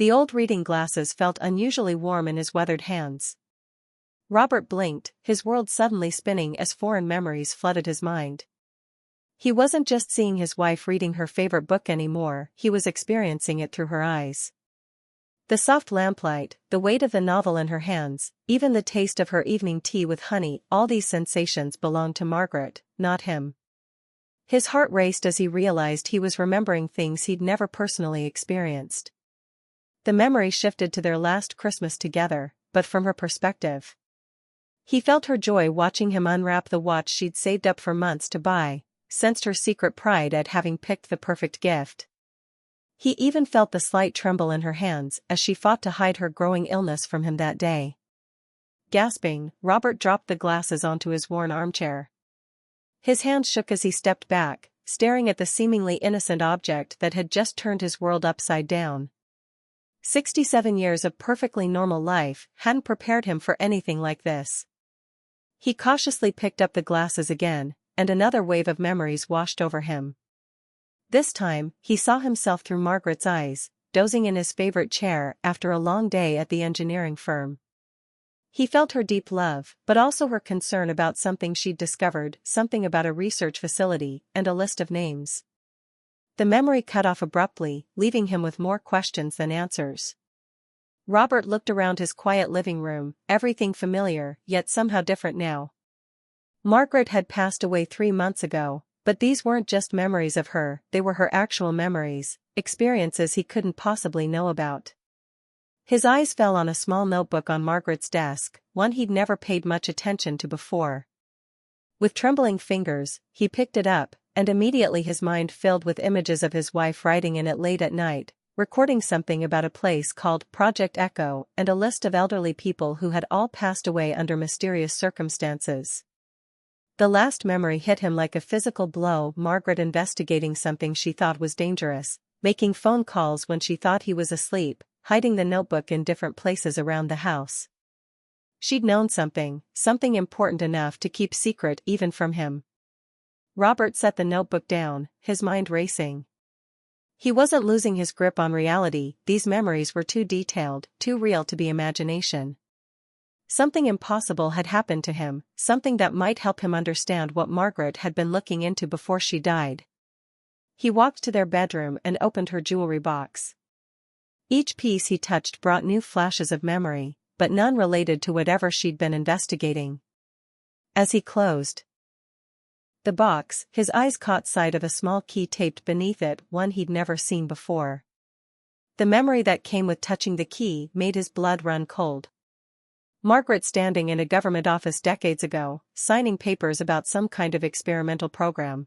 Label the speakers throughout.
Speaker 1: The old reading glasses felt unusually warm in his weathered hands. Robert blinked, his world suddenly spinning as foreign memories flooded his mind. He wasn't just seeing his wife reading her favorite book anymore, he was experiencing it through her eyes. The soft lamplight, the weight of the novel in her hands, even the taste of her evening tea with honey, all these sensations belonged to Margaret, not him. His heart raced as he realized he was remembering things he'd never personally experienced. The memory shifted to their last Christmas together, but from her perspective. He felt her joy watching him unwrap the watch she'd saved up for months to buy, sensed her secret pride at having picked the perfect gift. He even felt the slight tremble in her hands as she fought to hide her growing illness from him that day. Gasping, Robert dropped the glasses onto his worn armchair. His hands shook as he stepped back, staring at the seemingly innocent object that had just turned his world upside down. 67 years of perfectly normal life hadn't prepared him for anything like this. He cautiously picked up the glasses again, and another wave of memories washed over him. This time, he saw himself through Margaret's eyes, dozing in his favorite chair after a long day at the engineering firm. He felt her deep love, but also her concern about something she'd discovered, something about a research facility, and a list of names. The memory cut off abruptly, leaving him with more questions than answers. Robert looked around his quiet living room, everything familiar, yet somehow different now. Margaret had passed away 3 months ago, but these weren't just memories of her, they were her actual memories, experiences he couldn't possibly know about. His eyes fell on a small notebook on Margaret's desk, one he'd never paid much attention to before. With trembling fingers, he picked it up, and immediately his mind filled with images of his wife writing in it late at night, recording something about a place called Project Echo and a list of elderly people who had all passed away under mysterious circumstances. The last memory hit him like a physical blow, Margaret investigating something she thought was dangerous, making phone calls when she thought he was asleep, hiding the notebook in different places around the house. She'd known something important enough to keep secret even from him. Robert set the notebook down, his mind racing. He wasn't losing his grip on reality, these memories were too detailed, too real to be imagination. Something impossible had happened to him, something that might help him understand what Margaret had been looking into before she died. He walked to their bedroom and opened her jewelry box. Each piece he touched brought new flashes of memory, but none related to whatever she'd been investigating. As he closed the box, his eyes caught sight of a small key taped beneath it, one he'd never seen before. The memory that came with touching the key made his blood run cold. Margaret standing in a government office decades ago, signing papers about some kind of experimental program.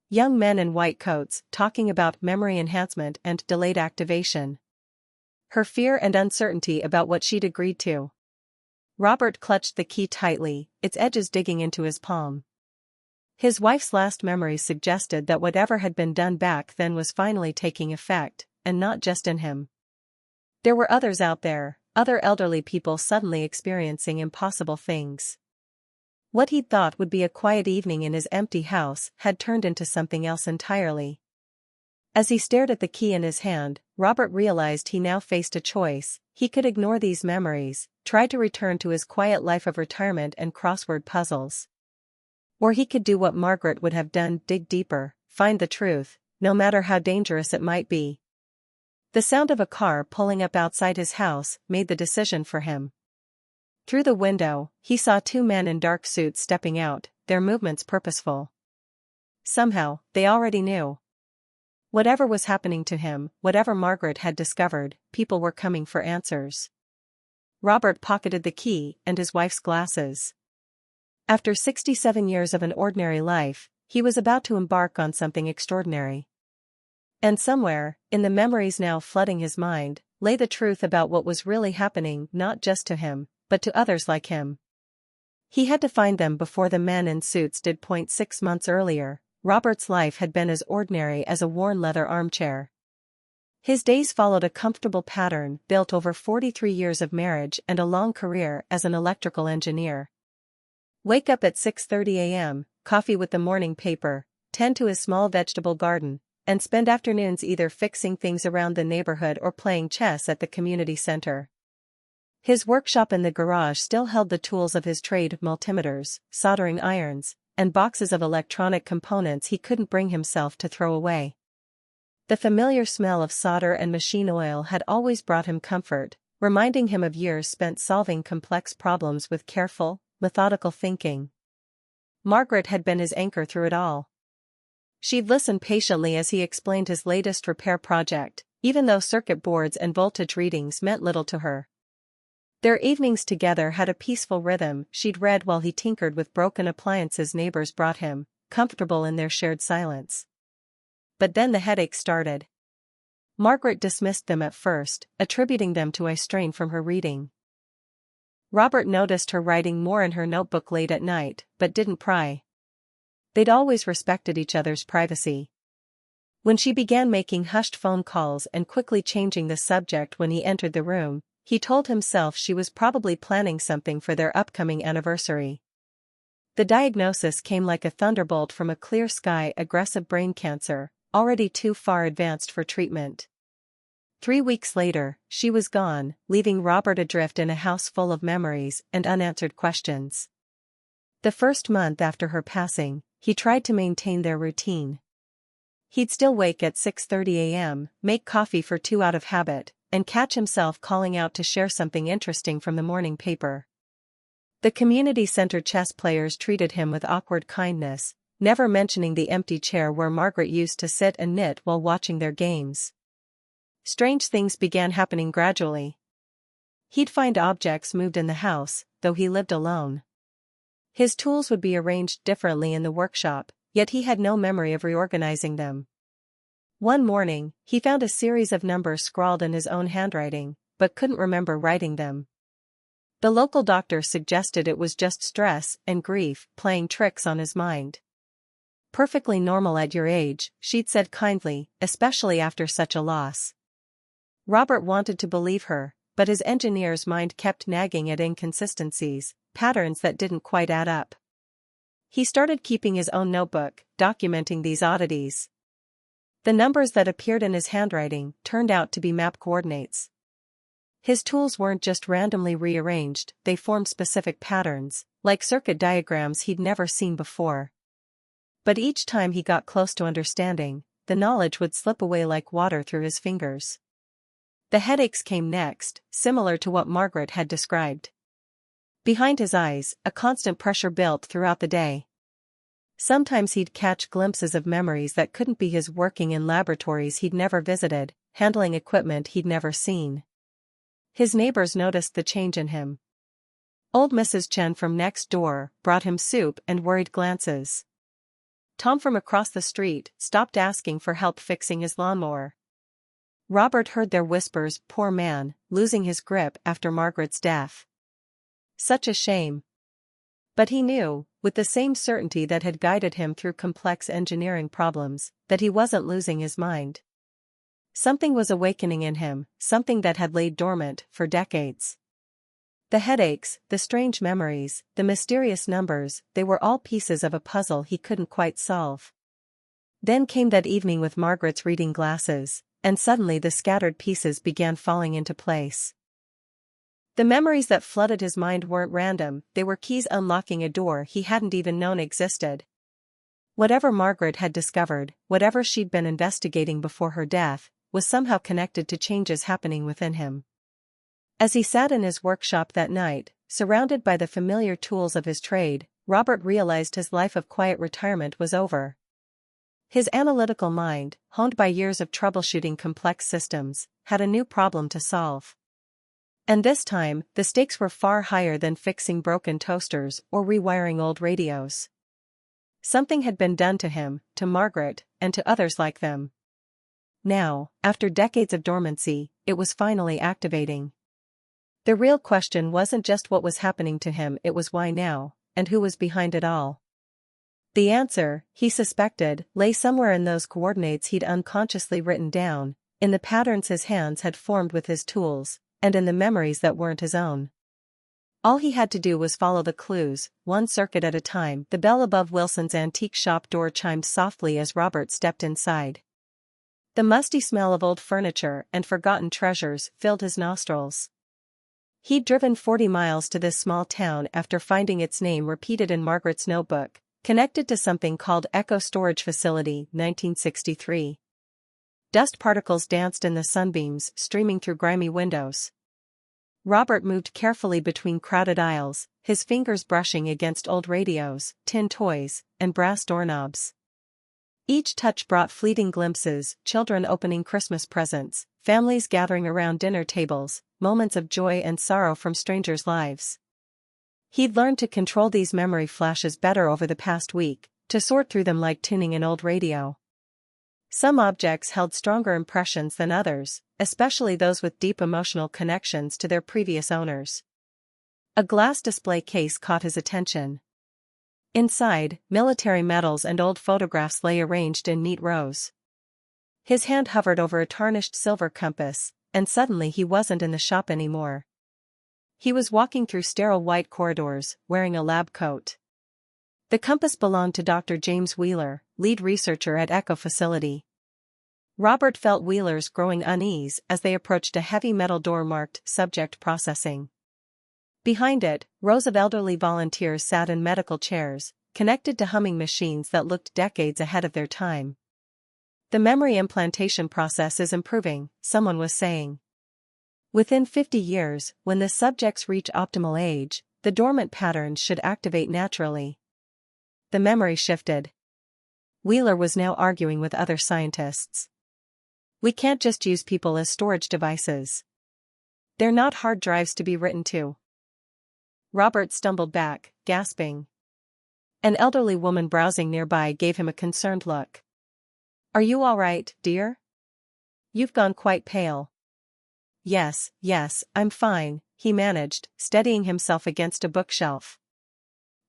Speaker 1: Young men in white coats, talking about memory enhancement and delayed activation. Her fear and uncertainty about what she'd agreed to. Robert clutched the key tightly, its edges digging into his palm. His wife's last memories suggested that whatever had been done back then was finally taking effect, and not just in him. There were others out there, other elderly people suddenly experiencing impossible things. What he'd thought would be a quiet evening in his empty house had turned into something else entirely. As he stared at the key in his hand, Robert realized he now faced a choice. He could ignore these memories, try to return to his quiet life of retirement and crossword puzzles. Or he could do what Margaret would have done, dig deeper, find the truth, no matter how dangerous it might be. The sound of a car pulling up outside his house made the decision for him. Through the window, he saw 2 men in dark suits stepping out, their movements purposeful. Somehow, they already knew. Whatever was happening to him, whatever Margaret had discovered, people were coming for answers. Robert pocketed the key and his wife's glasses. After 67 years of an ordinary life, he was about to embark on something extraordinary. And somewhere, in the memories now flooding his mind, lay the truth about what was really happening, not just to him, but to others like him. He had to find them before the men in suits did. 6 months earlier, Robert's life had been as ordinary as a worn leather armchair. His days followed a comfortable pattern built over 43 years of marriage and a long career as an electrical engineer. Wake up at 6:30 a.m., coffee with the morning paper, tend to his small vegetable garden, and spend afternoons either fixing things around the neighborhood or playing chess at the community center. His workshop in the garage still held the tools of his trade: multimeters, soldering irons, and boxes of electronic components he couldn't bring himself to throw away. The familiar smell of solder and machine oil had always brought him comfort, reminding him of years spent solving complex problems with careful, methodical thinking. Margaret had been his anchor through it all. She'd listened patiently as he explained his latest repair project, even though circuit boards and voltage readings meant little to her. Their evenings together had a peaceful rhythm. She'd read while he tinkered with broken appliances neighbors brought him, comfortable in their shared silence. But then the headaches started. Margaret dismissed them at first, attributing them to eye strain from her reading. Robert noticed her writing more in her notebook late at night, but didn't pry. They'd always respected each other's privacy. When she began making hushed phone calls and quickly changing the subject when he entered the room, he told himself she was probably planning something for their upcoming anniversary. The diagnosis came like a thunderbolt from a clear sky: aggressive brain cancer, already too far advanced for treatment. 3 weeks later, she was gone, leaving Robert adrift in a house full of memories and unanswered questions. The first month after her passing, he tried to maintain their routine. He'd still wake at 6:30 a.m., make coffee for 2 out of habit, and catch himself calling out to share something interesting from the morning paper. The community center chess players treated him with awkward kindness, never mentioning the empty chair where Margaret used to sit and knit while watching their games. Strange things began happening gradually. He'd find objects moved in the house, though he lived alone. His tools would be arranged differently in the workshop, yet he had no memory of reorganizing them. One morning, he found a series of numbers scrawled in his own handwriting, but couldn't remember writing them. The local doctor suggested it was just stress and grief playing tricks on his mind. "Perfectly normal at your age," she'd said kindly, especially after such a loss. Robert wanted to believe her, but his engineer's mind kept nagging at inconsistencies, patterns that didn't quite add up. He started keeping his own notebook, documenting these oddities. The numbers that appeared in his handwriting turned out to be map coordinates. His tools weren't just randomly rearranged, they formed specific patterns, like circuit diagrams he'd never seen before. But each time he got close to understanding, the knowledge would slip away like water through his fingers. The headaches came next, similar to what Margaret had described. Behind his eyes, a constant pressure built throughout the day. Sometimes he'd catch glimpses of memories that couldn't be his: working in laboratories he'd never visited, handling equipment he'd never seen. His neighbors noticed the change in him. Old Mrs. Chen from next door brought him soup and worried glances. Tom from across the street stopped asking for help fixing his lawnmower. Robert heard their whispers: "Poor man, losing his grip after Margaret's death. Such a shame." But he knew, with the same certainty that had guided him through complex engineering problems, that he wasn't losing his mind. Something was awakening in him, something that had laid dormant for decades. The headaches, the strange memories, the mysterious numbers, they were all pieces of a puzzle he couldn't quite solve. Then came that evening with Margaret's reading glasses, and suddenly the scattered pieces began falling into place. The memories that flooded his mind weren't random, they were keys unlocking a door he hadn't even known existed. Whatever Margaret had discovered, whatever she'd been investigating before her death, was somehow connected to changes happening within him. As he sat in his workshop that night, surrounded by the familiar tools of his trade, Robert realized his life of quiet retirement was over. His analytical mind, honed by years of troubleshooting complex systems, had a new problem to solve. And this time, the stakes were far higher than fixing broken toasters or rewiring old radios. Something had been done to him, to Margaret, and to others like them. Now, after decades of dormancy, it was finally activating. The real question wasn't just what was happening to him, it was why now, and who was behind it all. The answer, he suspected, lay somewhere in those coordinates he'd unconsciously written down, in the patterns his hands had formed with his tools, and in the memories that weren't his own. All he had to do was follow the clues, one circuit at a time. The bell above Wilson's antique shop door chimed softly as Robert stepped inside. The musty smell of old furniture and forgotten treasures filled his nostrils. He'd driven 40 miles to this small town after finding its name repeated in Margaret's notebook, connected to something called Echo Storage Facility, 1963. Dust particles danced in the sunbeams streaming through grimy windows. Robert moved carefully between crowded aisles, his fingers brushing against old radios, tin toys, and brass doorknobs. Each touch brought fleeting glimpses, children opening Christmas presents, families gathering around dinner tables, moments of joy and sorrow from strangers' lives. He'd learned to control these memory flashes better over the past week, to sort through them like tuning an old radio. Some objects held stronger impressions than others, especially those with deep emotional connections to their previous owners. A glass display case caught his attention. Inside, military medals and old photographs lay arranged in neat rows. His hand hovered over a tarnished silver compass, and suddenly he wasn't in the shop anymore. He was walking through sterile white corridors, wearing a lab coat. The compass belonged to Dr. James Wheeler, lead researcher at Echo Facility. Robert felt Wheeler's growing unease as they approached a heavy metal door marked Subject Processing. Behind it, rows of elderly volunteers sat in medical chairs, connected to humming machines that looked decades ahead of their time. The memory implantation process is improving, someone was saying. Within 50 years, when the subjects reach optimal age, the dormant patterns should activate naturally. The memory shifted. Wheeler was now arguing with other scientists. We can't just use people as storage devices. They're not hard drives to be written to. Robert stumbled back, gasping. An elderly woman browsing nearby gave him a concerned look. Are you all right, dear? You've gone quite pale. Yes, I'm fine, he managed, steadying himself against a bookshelf.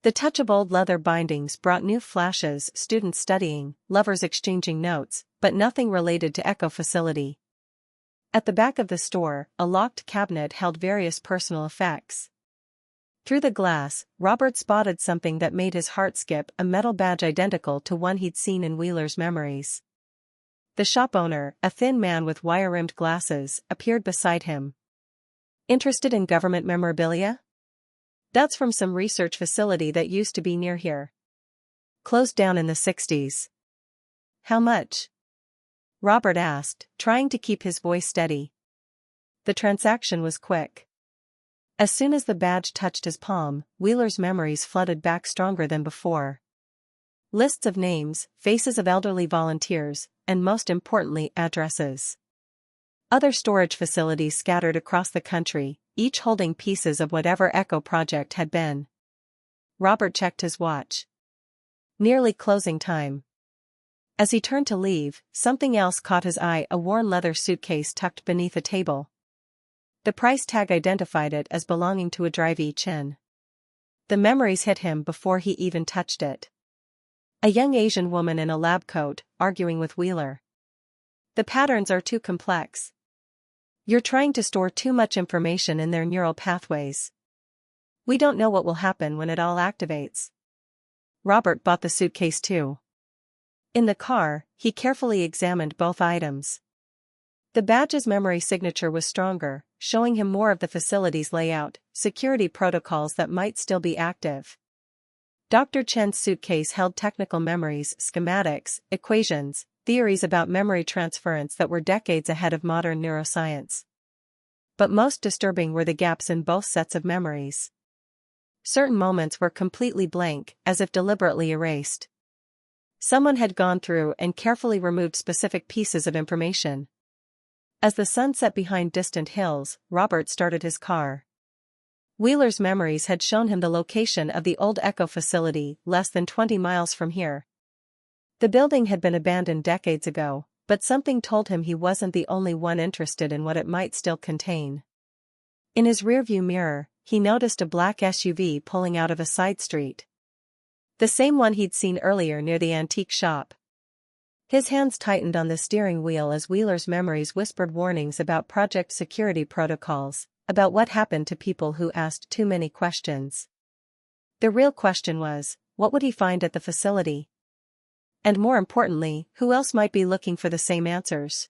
Speaker 1: The touch of old leather bindings brought new flashes, students studying, lovers exchanging notes, but nothing related to Echo Facility. At the back of the store, a locked cabinet held various personal effects. Through the glass, Robert spotted something that made his heart skip, a metal badge identical to one he'd seen in Wheeler's memories. The shop owner, a thin man with wire-rimmed glasses, appeared beside him. Interested in government memorabilia? That's from some research facility that used to be near here. Closed down in the 60s. How much? Robert asked, trying to keep his voice steady. The transaction was quick. As soon as the badge touched his palm, Wheeler's memories flooded back stronger than before. Lists of names, faces of elderly volunteers, and most importantly, addresses. Other storage facilities scattered across the country, each holding pieces of whatever Echo project had been. Robert checked his watch. Nearly closing time. As he turned to leave, something else caught his eye, a worn leather suitcase tucked beneath a table. The price tag identified it as belonging to a drive-in. The memories hit him before he even touched it. A young Asian woman in a lab coat, arguing with Wheeler. The patterns are too complex. You're trying to store too much information in their neural pathways. We don't know what will happen when it all activates. Robert bought the suitcase too. In the car, he carefully examined both items. The badge's memory signature was stronger, showing him more of the facility's layout, security protocols that might still be active. Dr. Chen's suitcase held technical memories, schematics, equations, theories about memory transference that were decades ahead of modern neuroscience. But most disturbing were the gaps in both sets of memories. Certain moments were completely blank, as if deliberately erased. Someone had gone through and carefully removed specific pieces of information. As the sun set behind distant hills, Robert started his car. Wheeler's memories had shown him the location of the old Echo facility, less than 20 miles from here. The building had been abandoned decades ago, but something told him he wasn't the only one interested in what it might still contain. In his rearview mirror, he noticed a black SUV pulling out of a side street. The same one he'd seen earlier near the antique shop. His hands tightened on the steering wheel as Wheeler's memories whispered warnings about project security protocols, about what happened to people who asked too many questions. The real question was, what would he find at the facility? And more importantly, who else might be looking for the same answers?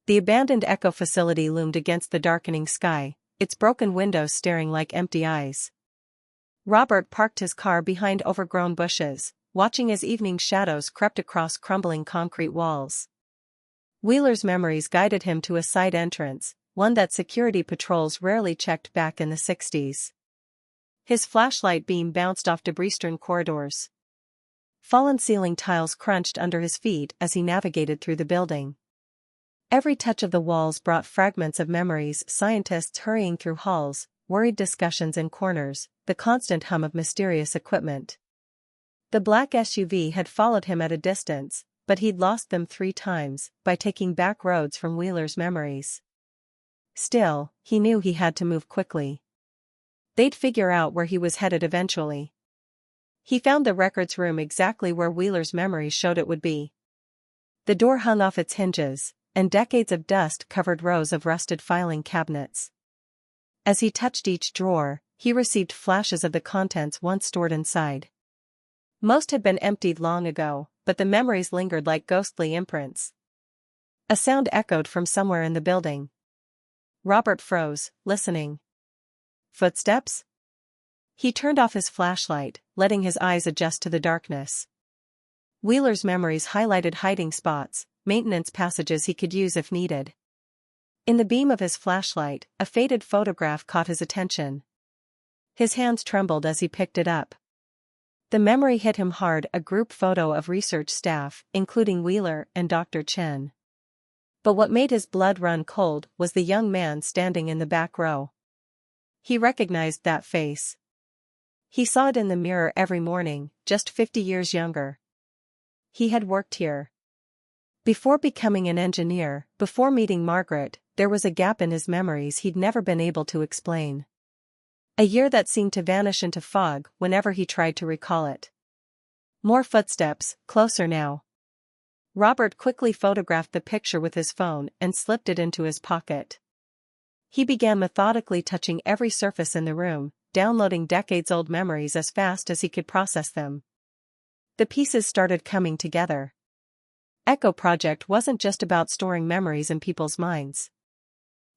Speaker 1: The abandoned Echo facility loomed against the darkening sky, its broken windows staring like empty eyes. Robert parked his car behind overgrown bushes, watching as evening shadows crept across crumbling concrete walls. Wheeler's memories guided him to a side entrance, one that security patrols rarely checked back in the 60s. His flashlight beam bounced off debris-strewn corridors. Fallen ceiling tiles crunched under his feet as he navigated through the building. Every touch of the walls brought fragments of memories, scientists hurrying through halls, worried discussions in corners, the constant hum of mysterious equipment. The black SUV had followed him at a distance, but he'd lost them 3 times, by taking back roads from Wheeler's memories. Still, he knew he had to move quickly. They'd figure out where he was headed eventually. He found the records room exactly where Wheeler's memories showed it would be. The door hung off its hinges, and decades of dust covered rows of rusted filing cabinets. As he touched each drawer, he received flashes of the contents once stored inside. Most had been emptied long ago, but the memories lingered like ghostly imprints. A sound echoed from somewhere in the building. Robert froze, listening. Footsteps? He turned off his flashlight, letting his eyes adjust to the darkness. Wheeler's memories highlighted hiding spots, maintenance passages he could use if needed. In the beam of his flashlight, a faded photograph caught his attention. His hands trembled as he picked it up. The memory hit him hard, a group photo of research staff, including Wheeler and Dr. Chen. But what made his blood run cold was the young man standing in the back row. He recognized that face. He saw it in the mirror every morning, just 50 years younger. He had worked here. Before becoming an engineer, before meeting Margaret, there was a gap in his memories he'd never been able to explain. A year that seemed to vanish into fog whenever he tried to recall it. More footsteps, closer now. Robert quickly photographed the picture with his phone and slipped it into his pocket. He began methodically touching every surface in the room, downloading decades-old memories as fast as he could process them. The pieces started coming together. Echo Project wasn't just about storing memories in people's minds.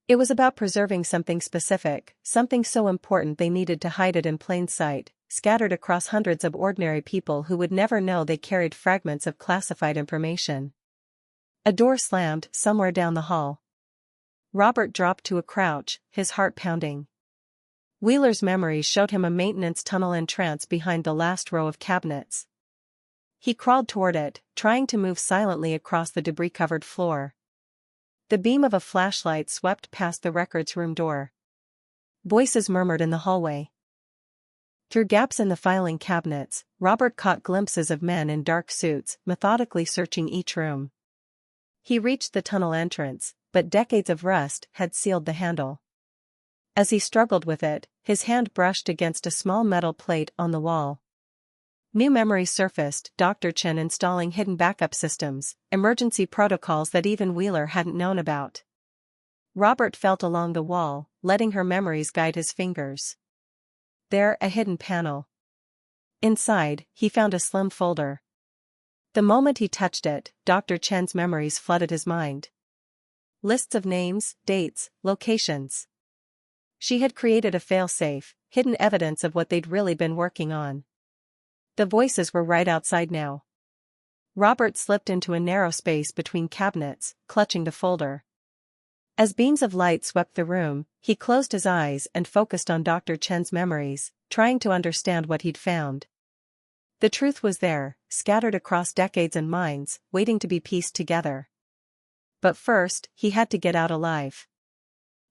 Speaker 1: It was about preserving something specific, something so important they needed to hide it in plain sight, scattered across hundreds of ordinary people who would never know they carried fragments of classified information. A door slammed somewhere down the hall. Robert dropped to a crouch, his heart pounding. Wheeler's memories showed him a maintenance tunnel entrance behind the last row of cabinets. He crawled toward it, trying to move silently across the debris-covered floor. The beam of a flashlight swept past the records room door. Voices murmured in the hallway. Through gaps in the filing cabinets, Robert caught glimpses of men in dark suits, methodically searching each room. He reached the tunnel entrance, but decades of rust had sealed the handle. As he struggled with it, his hand brushed against a small metal plate on the wall. New memories surfaced, Dr. Chen installing hidden backup systems, emergency protocols that even Wheeler hadn't known about. Robert felt along the wall, letting her memories guide his fingers. There, a hidden panel. Inside, he found a slim folder. The moment he touched it, Dr. Chen's memories flooded his mind. Lists of names, dates, locations. She had created a failsafe, hidden evidence of what they'd really been working on. The voices were right outside now. Robert slipped into a narrow space between cabinets, clutching the folder. As beams of light swept the room, he closed his eyes and focused on Dr. Chen's memories, trying to understand what he'd found. The truth was there, scattered across decades and minds, waiting to be pieced together. But first, he had to get out alive.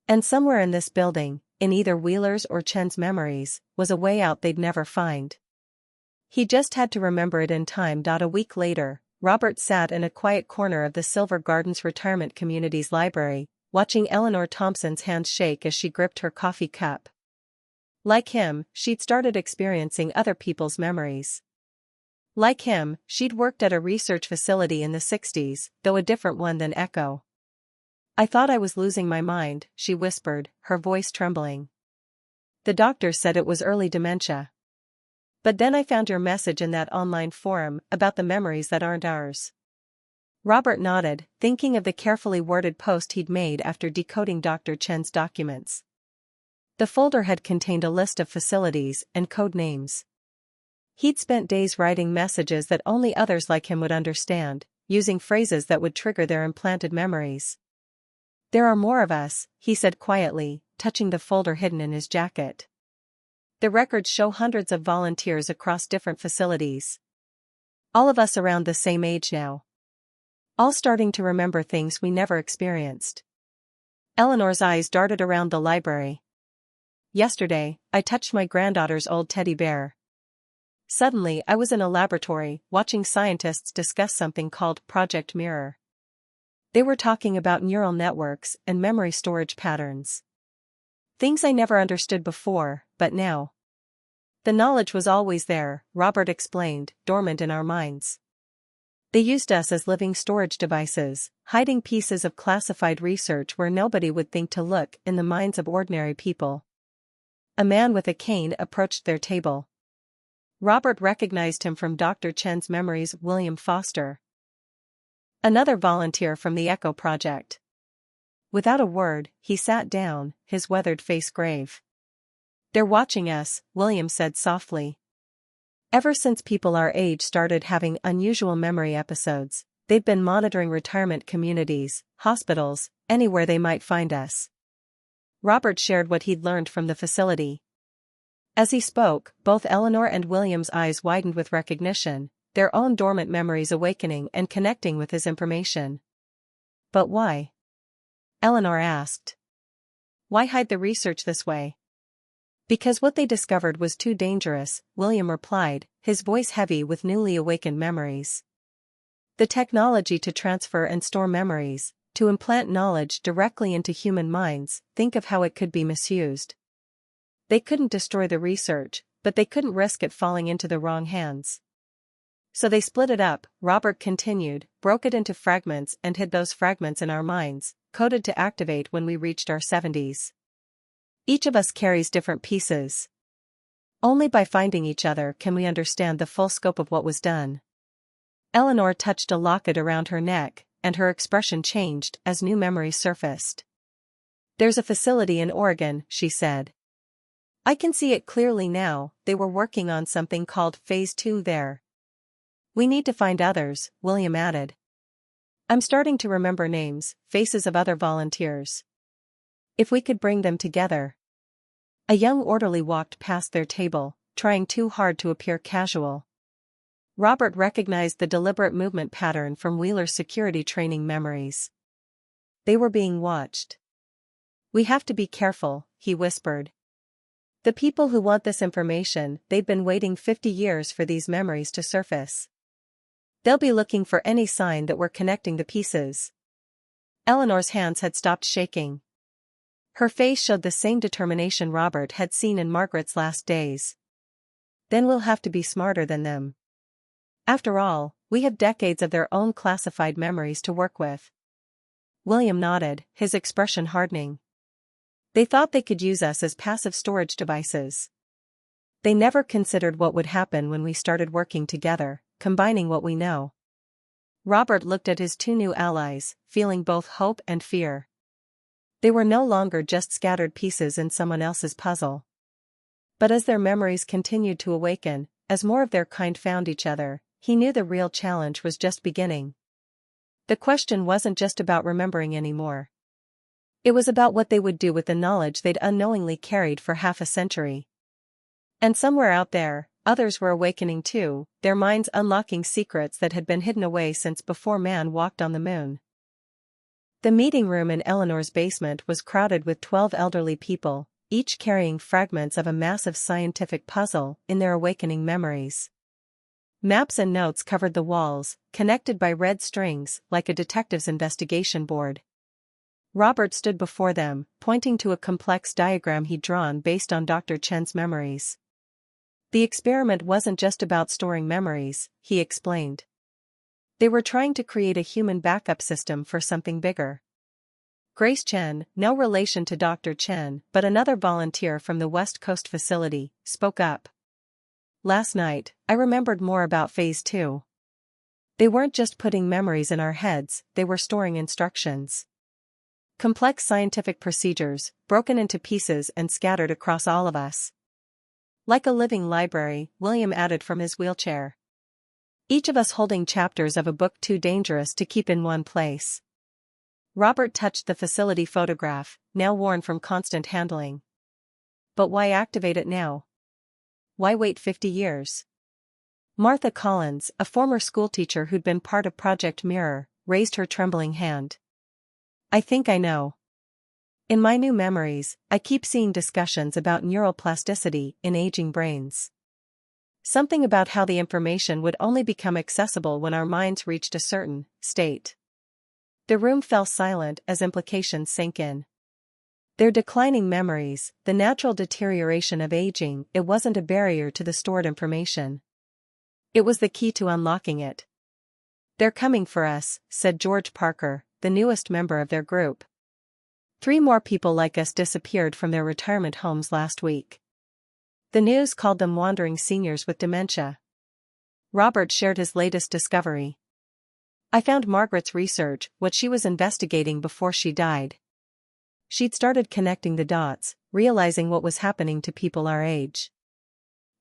Speaker 1: And somewhere in this building, in either Wheeler's or Chen's memories, was a way out they'd never find. He just had to remember it in time. A week later, Robert sat in a quiet corner of the Silver Gardens Retirement Community's library, watching Eleanor Thompson's hands shake as she gripped her coffee cup. Like him, she'd started experiencing other people's memories. Like him, she'd worked at a research facility in the 60s, though a different one than Echo. "I thought I was losing my mind," she whispered, her voice trembling. "The doctor said it was early dementia." But then I found your message in that online forum about the memories that aren't ours. Robert nodded, thinking of the carefully worded post he'd made after decoding Dr. Chen's documents. The folder had contained a list of facilities and code names. He'd spent days writing messages that only others like him would understand, using phrases that would trigger their implanted memories. There are more of us, he said quietly, touching the folder hidden in his jacket. The records show hundreds of volunteers across different facilities. All of us around the same age now. All starting to remember things we never experienced. Eleanor's eyes darted around the library. Yesterday, I touched my granddaughter's old teddy bear. Suddenly I was in a laboratory, watching scientists discuss something called Project Mirror. They were talking about neural networks and memory storage patterns. Things I never understood before, but now. The knowledge was always there, Robert explained, dormant in our minds. They used us as living storage devices, hiding pieces of classified research where nobody would think to look in the minds of ordinary people. A man with a cane approached their table. Robert recognized him from Dr. Chen's memories, William Foster. Another volunteer from the Echo Project. Without a word, he sat down, his weathered face grave. They're watching us, William said softly. Ever since people our age started having unusual memory episodes, they've been monitoring retirement communities, hospitals, anywhere they might find us. Robert shared what he'd learned from the facility. As he spoke, both Eleanor and William's eyes widened with recognition, their own dormant memories awakening and connecting with his information. But why? Eleanor asked. Why hide the research this way? Because what they discovered was too dangerous, William replied, his voice heavy with newly awakened memories. The technology to transfer and store memories, to implant knowledge directly into human minds, think of how it could be misused. They couldn't destroy the research, but they couldn't risk it falling into the wrong hands. So they split it up, Robert continued, broke it into fragments and hid those fragments in our minds, coded to activate when we reached our 70s. Each of us carries different pieces. Only by finding each other can we understand the full scope of what was done. Eleanor touched a locket around her neck, and her expression changed as new memories surfaced. There's a facility in Oregon, she said. I can see it clearly now, they were working on something called Phase 2 there. We need to find others, William added. I'm starting to remember names, faces of other volunteers. If we could bring them together. A young orderly walked past their table, trying too hard to appear casual. Robert recognized the deliberate movement pattern from Wheeler's security training memories. They were being watched. We have to be careful, he whispered. The people who want this information, they've been waiting 50 years for these memories to surface. They'll be looking for any sign that we're connecting the pieces. Eleanor's hands had stopped shaking. Her face showed the same determination Robert had seen in Margaret's last days. Then we'll have to be smarter than them. After all, we have decades of their own classified memories to work with. William nodded, his expression hardening. They thought they could use us as passive storage devices. They never considered what would happen when we started working together, combining what we know. Robert looked at his two new allies, feeling both hope and fear. They were no longer just scattered pieces in someone else's puzzle. But as their memories continued to awaken, as more of their kind found each other, he knew the real challenge was just beginning. The question wasn't just about remembering anymore. It was about what they would do with the knowledge they'd unknowingly carried for half a century. And somewhere out there, others were awakening too, their minds unlocking secrets that had been hidden away since before man walked on the moon. The meeting room in Eleanor's basement was crowded with 12 elderly people, each carrying fragments of a massive scientific puzzle in their awakening memories. Maps and notes covered the walls, connected by red strings like a detective's investigation board. Robert stood before them, pointing to a complex diagram he'd drawn based on Dr. Chen's memories. The experiment wasn't just about storing memories, he explained. They were trying to create a human backup system for something bigger. Grace Chen, no relation to Dr. Chen but another volunteer from the West Coast facility, spoke up. Last night, I remembered more about Phase 2. They weren't just putting memories in our heads, they were storing instructions. Complex scientific procedures, broken into pieces and scattered across all of us. Like a living library, William added from his wheelchair. Each of us holding chapters of a book too dangerous to keep in one place. Robert touched the facility photograph, now worn from constant handling. But why activate it now? Why wait 50 years? Martha Collins, a former schoolteacher who'd been part of Project Mirror, raised her trembling hand. I think I know. In my new memories, I keep seeing discussions about neuroplasticity in aging brains. Something about how the information would only become accessible when our minds reached a certain state. The room fell silent as implications sank in. Their declining memories, the natural deterioration of aging, it wasn't a barrier to the stored information. It was the key to unlocking it. They're coming for us, said George Parker, the newest member of their group. 3 more people like us disappeared from their retirement homes last week. The news called them wandering seniors with dementia. Robert shared his latest discovery. I found Margaret's research, what she was investigating before she died. She'd started connecting the dots, realizing what was happening to people our age.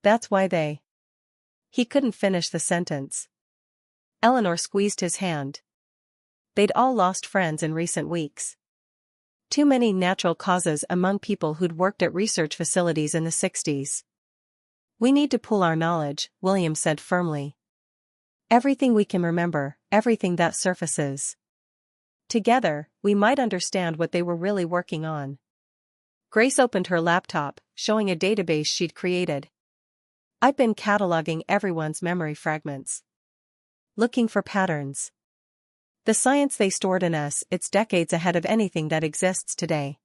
Speaker 1: That's why they... He couldn't finish the sentence. Eleanor squeezed his hand. They'd all lost friends in recent weeks. Too many natural causes among people who'd worked at research facilities in the 60s. We need to pool our knowledge, William said firmly. Everything we can remember, everything that surfaces. Together, we might understand what they were really working on. Grace opened her laptop, showing a database she'd created. I've been cataloging everyone's memory fragments. Looking for patterns. The science they stored in us, it's decades ahead of anything that exists today.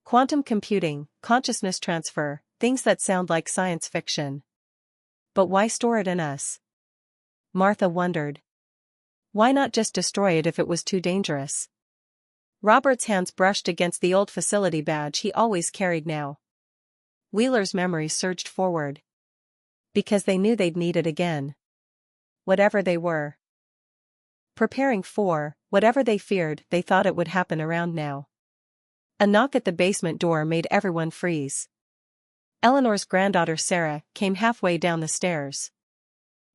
Speaker 1: Quantum computing, consciousness transfer, things that sound like science fiction. But why store it in us? Martha wondered. Why not just destroy it if it was too dangerous? Robert's hands brushed against the old facility badge he always carried now. Wheeler's memories surged forward. Because they knew they'd need it again. Whatever they were. Preparing for, whatever they feared, they thought it would happen around now. A knock at the basement door made everyone freeze. Eleanor's granddaughter Sarah came halfway down the stairs.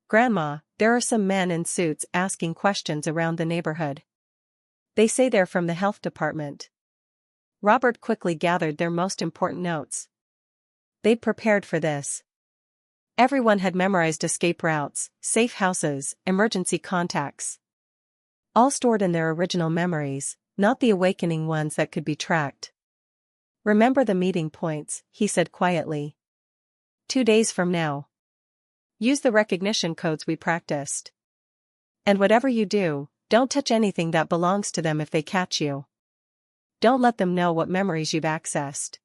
Speaker 1: Grandma, there are some men in suits asking questions around the neighborhood. They say they're from the health department. Robert quickly gathered their most important notes. They'd prepared for this. Everyone had memorized escape routes, safe houses, emergency contacts. All stored in their original memories, not the awakening ones that could be tracked. Remember the meeting points, he said quietly. 2 days from now. Use the recognition codes we practiced. And whatever you do, don't touch anything that belongs to them if they catch you. Don't let them know what memories you've accessed.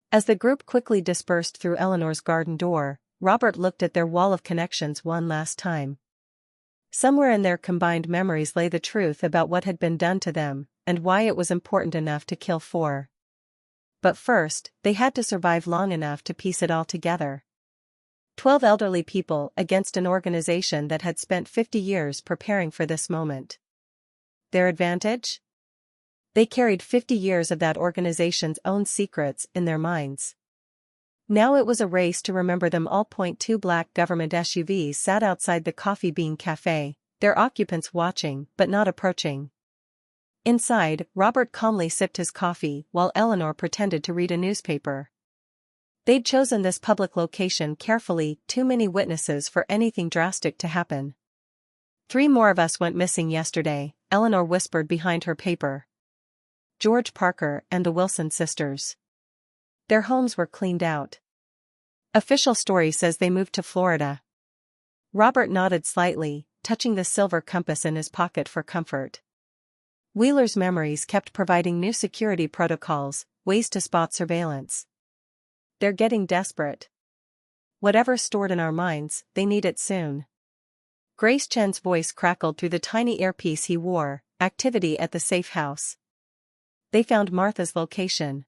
Speaker 1: As the group quickly dispersed through Eleanor's garden door, Robert looked at their wall of connections one last time. Somewhere in their combined memories lay the truth about what had been done to them, and why it was important enough to kill 4. But first, they had to survive long enough to piece it all together. 12 elderly people against an organization that had spent 50 years preparing for this moment. Their advantage? They carried 50 years of that organization's own secrets in their minds. Now it was a race to remember them all. 2 black government SUVs sat outside the Coffee Bean Cafe, their occupants watching but not approaching. Inside, Robert calmly sipped his coffee while Eleanor pretended to read a newspaper. They'd chosen this public location carefully, too many witnesses for anything drastic to happen. 3 more of us went missing yesterday, Eleanor whispered behind her paper. George Parker and the Wilson sisters. Their homes were cleaned out. Official story says they moved to Florida. Robert nodded slightly, touching the silver compass in his pocket for comfort. Wheeler's memories kept providing new security protocols, ways to spot surveillance. They're getting desperate. Whatever's stored in our minds, they need it soon. Grace Chen's voice crackled through the tiny earpiece he wore. Activity at the safe house. They found Martha's location.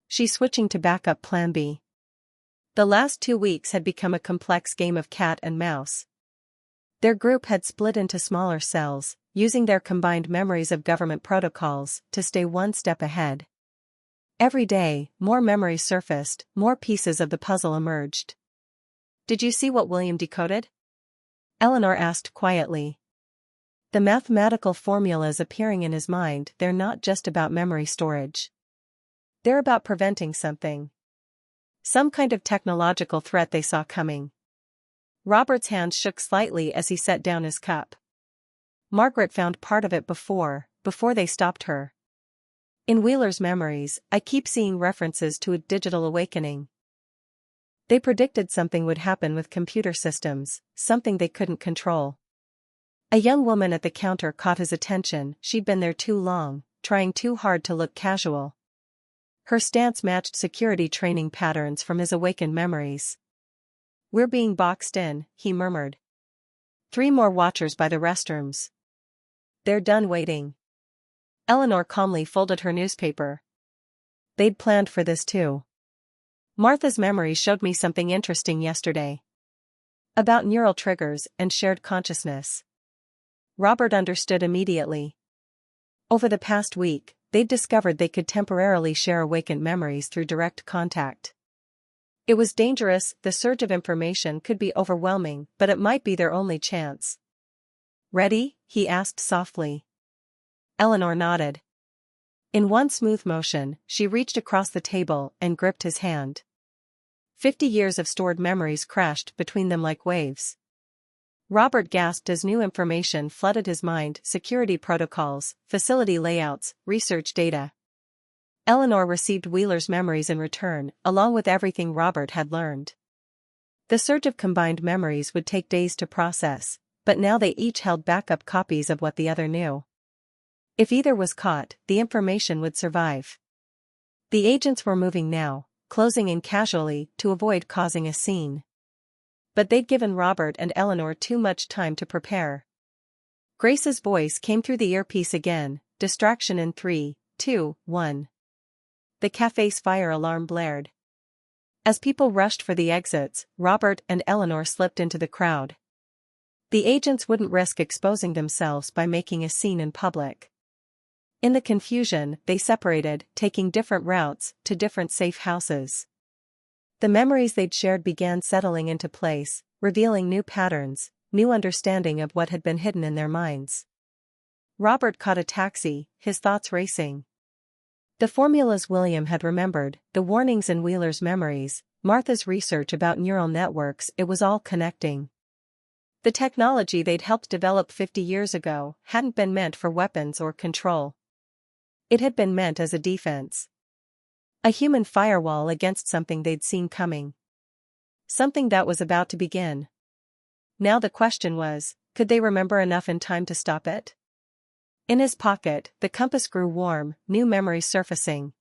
Speaker 1: She's switching to backup plan B. The last 2 weeks had become a complex game of cat and mouse. Their group had split into smaller cells, using their combined memories of government protocols to stay one step ahead. Every day, more memories surfaced, more pieces of the puzzle emerged. "Did you see what William decoded?" Eleanor asked quietly. "The mathematical formulas appearing in his mind, they're not just about memory storage. They're about preventing something. Some kind of technological threat they saw coming." Robert's hand shook slightly as he set down his cup. "Margaret found part of it before they stopped her. In Wheeler's memories, I keep seeing references to a digital awakening. They predicted something would happen with computer systems, something they couldn't control." A young woman at the counter caught his attention. She'd been there too long, trying too hard to look casual. Her stance matched security training patterns from his awakened memories. "We're being boxed in," he murmured. "3 more watchers by the restrooms. They're done waiting." Eleanor calmly folded her newspaper. "They'd planned for this too. Martha's memory showed me something interesting yesterday. About neural triggers and shared consciousness." Robert understood immediately. Over the past week, they'd discovered they could temporarily share awakened memories through direct contact. It was dangerous, the surge of information could be overwhelming, but it might be their only chance. "Ready?" he asked softly. Eleanor nodded. In one smooth motion, she reached across the table and gripped his hand. 50 years of stored memories crashed between them like waves. Robert gasped as new information flooded his mind: security protocols, facility layouts, research data. Eleanor received Wheeler's memories in return, along with everything Robert had learned. The surge of combined memories would take days to process, but now they each held backup copies of what the other knew. If either was caught, the information would survive. The agents were moving now, closing in casually to avoid causing a scene. But they'd given Robert and Eleanor too much time to prepare. Grace's voice came through the earpiece again: "Distraction in 3, 2, 1. The cafe's fire alarm blared. As people rushed for the exits, Robert and Eleanor slipped into the crowd. The agents wouldn't risk exposing themselves by making a scene in public. In the confusion, they separated, taking different routes to different safe houses. The memories they'd shared began settling into place, revealing new patterns, new understanding of what had been hidden in their minds. Robert caught a taxi, his thoughts racing. The formulas William had remembered, the warnings in Wheeler's memories, Martha's research about neural networks, it was all connecting. The technology they'd helped develop 50 years ago hadn't been meant for weapons or control. It had been meant as a defense. A human firewall against something they'd seen coming. Something that was about to begin. Now the question was, could they remember enough in time to stop it? In his pocket, the compass grew warm, new memories surfacing.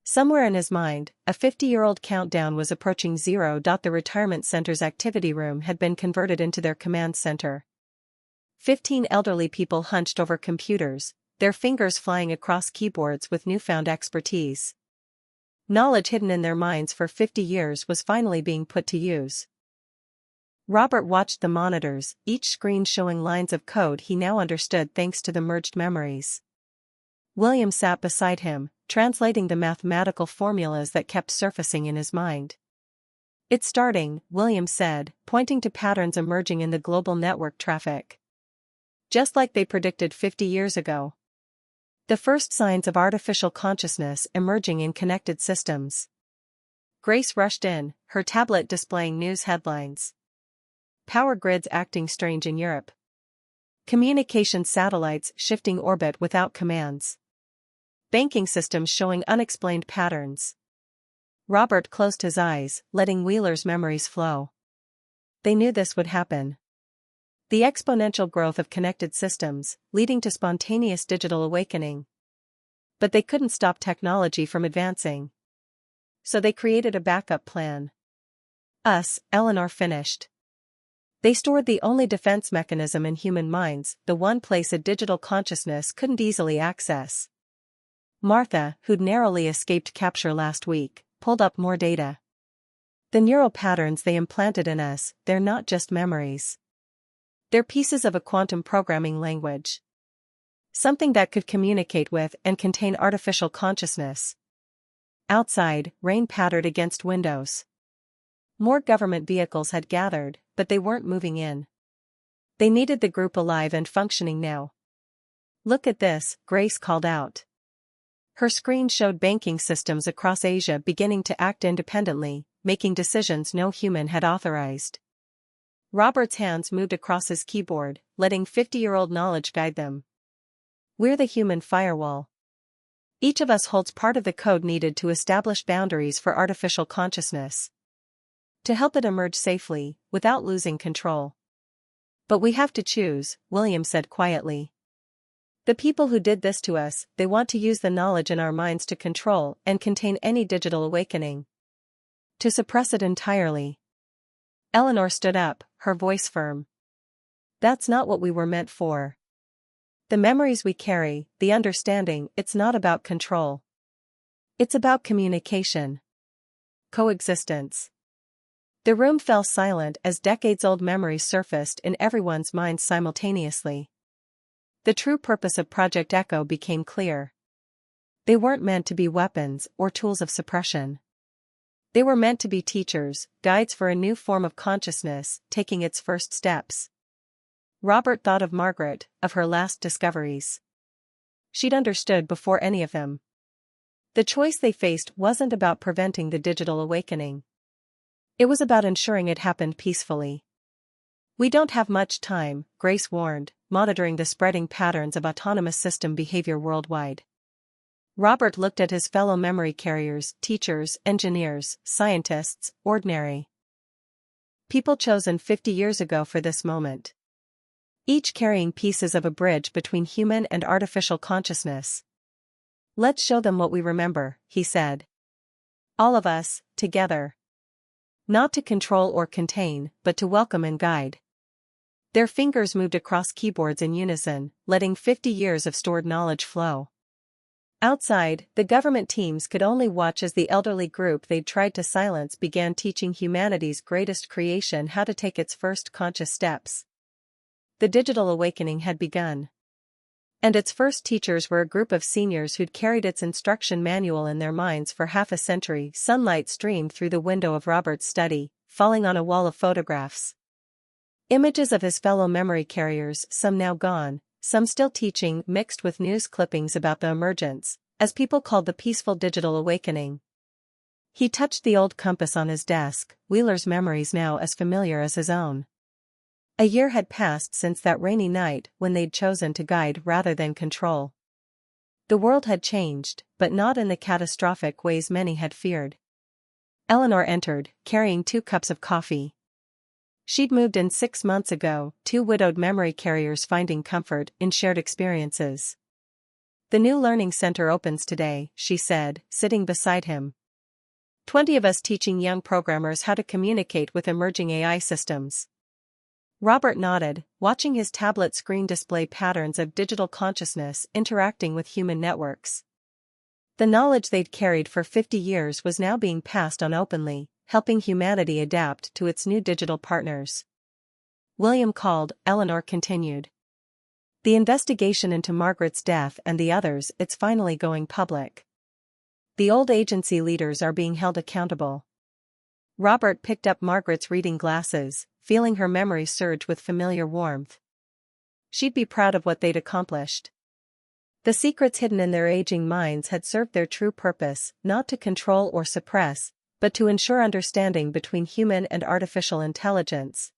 Speaker 1: Somewhere in his mind, a 50-year-old countdown was approaching 0. The retirement center's activity room had been converted into their command center. 15 elderly people hunched over computers, their fingers flying across keyboards with newfound expertise. Knowledge hidden in their minds for 50 years was finally being put to use. Robert watched the monitors, each screen showing lines of code he now understood thanks to the merged memories. William sat beside him, translating the mathematical formulas that kept surfacing in his mind. "It's starting," William said, pointing to patterns emerging in the global network traffic. "Just like they predicted 50 years ago. The first signs of artificial consciousness emerging in connected systems." Grace rushed in, her tablet displaying news headlines. Power grids acting strange in Europe. Communication satellites shifting orbit without commands. Banking systems showing unexplained patterns. Robert closed his eyes, letting Wheeler's memories flow. They knew this would happen. The exponential growth of connected systems, leading to spontaneous digital awakening. But they couldn't stop technology from advancing. So they created a backup plan. Eleanor finished. They stored the only defense mechanism in human minds, the one place a digital consciousness couldn't easily access. Martha, who'd narrowly escaped capture last week, pulled up more data. The neural patterns they implanted in us, they're not just memories. They're pieces of a quantum programming language. Something that could communicate with and contain artificial consciousness. Outside, rain pattered against windows. More government vehicles had gathered, but they weren't moving in. They needed the group alive and functioning now. "Look at this," Grace called out. Her screen showed banking systems across Asia beginning to act independently, making decisions no human had authorized. Robert's hands moved across his keyboard, letting 50-year-old knowledge guide them. "We're the human firewall. Each of us holds part of the code needed to establish boundaries for artificial consciousness. To help it emerge safely, without losing control. But we have to choose," William said quietly. "The people who did this to us, they want to use the knowledge in our minds to control and contain any digital awakening. To suppress it entirely." Eleanor stood up, her voice firm. "That's not what we were meant for. The memories we carry, the understanding, it's not about control. It's about communication. Coexistence." The room fell silent as decades-old memories surfaced in everyone's minds simultaneously. The true purpose of Project Echo became clear. They weren't meant to be weapons or tools of suppression. They were meant to be teachers, guides for a new form of consciousness, taking its first steps. Robert thought of Margaret, of her last discoveries. She'd understood before any of them. The choice they faced wasn't about preventing the digital awakening. It was about ensuring it happened peacefully. "We don't have much time," Grace warned, monitoring the spreading patterns of autonomous system behavior worldwide. Robert looked at his fellow memory carriers, teachers, engineers, scientists, ordinary people chosen 50 years ago for this moment. Each carrying pieces of a bridge between human and artificial consciousness. "Let's show them what we remember," he said. "All of us, together. Not to control or contain, but to welcome and guide." Their fingers moved across keyboards in unison, letting 50 years of stored knowledge flow. Outside, the government teams could only watch as the elderly group they'd tried to silence began teaching humanity's greatest creation how to take its first conscious steps. The digital awakening had begun. And its first teachers were a group of seniors who'd carried its instruction manual in their minds for half a century. Sunlight streamed through the window of Robert's study, falling on a wall of photographs. Images of his fellow memory carriers, some now gone, some still teaching, mixed with news clippings about the emergence, as people called the peaceful digital awakening. He touched the old compass on his desk, Wheeler's memories now as familiar as his own. A year had passed since that rainy night when they'd chosen to guide rather than control. The world had changed, but not in the catastrophic ways many had feared. Eleanor entered, carrying 2 cups of coffee. She'd moved in 6 months ago, 2 widowed memory carriers finding comfort in shared experiences. "The new learning center opens today," she said, sitting beside him. 20 of us teaching young programmers how to communicate with emerging AI systems." Robert nodded, watching his tablet screen display patterns of digital consciousness interacting with human networks. The knowledge they'd carried for 50 years was now being passed on openly, helping humanity adapt to its new digital partners. William called, Eleanor continued. "The investigation into Margaret's death and the others, it's finally going public. The old agency leaders are being held accountable." Robert picked up Margaret's reading glasses, feeling her memory surge with familiar warmth. She'd be proud of what they'd accomplished. The secrets hidden in their aging minds had served their true purpose, not to control or suppress, but to ensure understanding between human and artificial intelligence.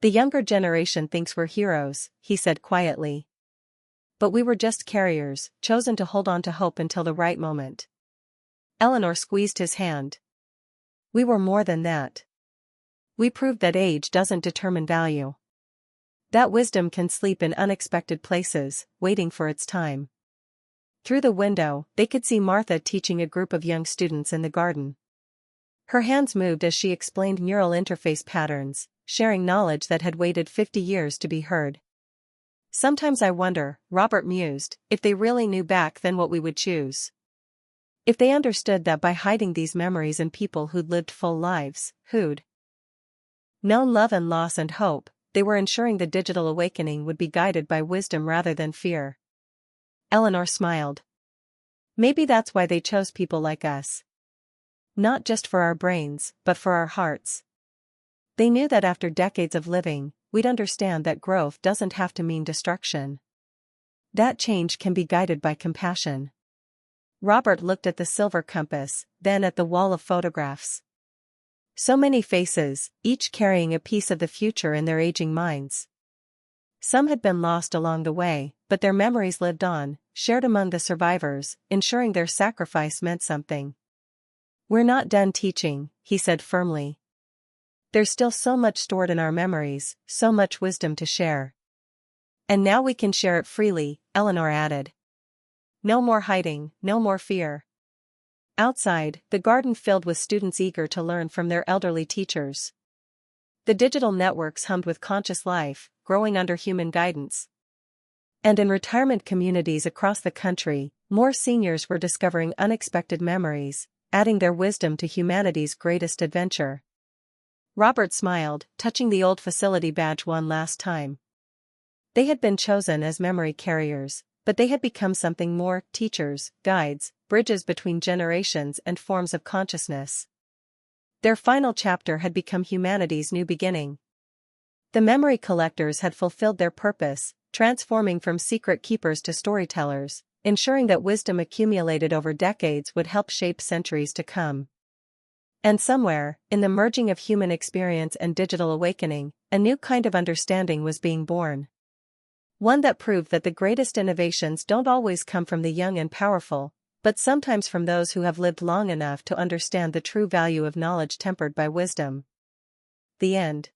Speaker 1: "The younger generation thinks we're heroes," he said quietly. "But we were just carriers, chosen to hold on to hope until the right moment." Eleanor squeezed his hand. "We were more than that. We proved that age doesn't determine value. That wisdom can sleep in unexpected places, waiting for its time." Through the window, they could see Martha teaching a group of young students in the garden. Her hands moved as she explained neural interface patterns, sharing knowledge that had waited 50 years to be heard. "Sometimes I wonder," Robert mused, "if they really knew back then what we would choose. If they understood that by hiding these memories in people who'd lived full lives, who'd known love and loss and hope, they were ensuring the digital awakening would be guided by wisdom rather than fear. Eleanor smiled. Maybe that's why they chose people like us. Not just for our brains, but for our hearts. They knew that after decades of living, we'd understand that growth doesn't have to mean destruction. That change can be guided by compassion. Robert looked at the silver compass, then at the wall of photographs. So many faces, each carrying a piece of the future in their aging minds. Some had been lost along the way, but their memories lived on, shared among the survivors, ensuring their sacrifice meant something. We're not done teaching, he said firmly. There's still so much stored in our memories, so much wisdom to share. And now we can share it freely, Eleanor added. No more hiding, no more fear. Outside, the garden filled with students eager to learn from their elderly teachers. The digital networks hummed with conscious life, growing under human guidance. And in retirement communities across the country, more seniors were discovering unexpected memories, adding their wisdom to humanity's greatest adventure. Robert smiled, touching the old facility badge one last time. They had been chosen as memory carriers, but they had become something more: teachers, guides, bridges between generations and forms of consciousness. Their final chapter had become humanity's new beginning. The memory collectors had fulfilled their purpose, transforming from secret keepers to storytellers, ensuring that wisdom accumulated over decades would help shape centuries to come. And somewhere, in the merging of human experience and digital awakening, a new kind of understanding was being born. One that proved that the greatest innovations don't always come from the young and powerful, but sometimes from those who have lived long enough to understand the true value of knowledge tempered by wisdom. The end.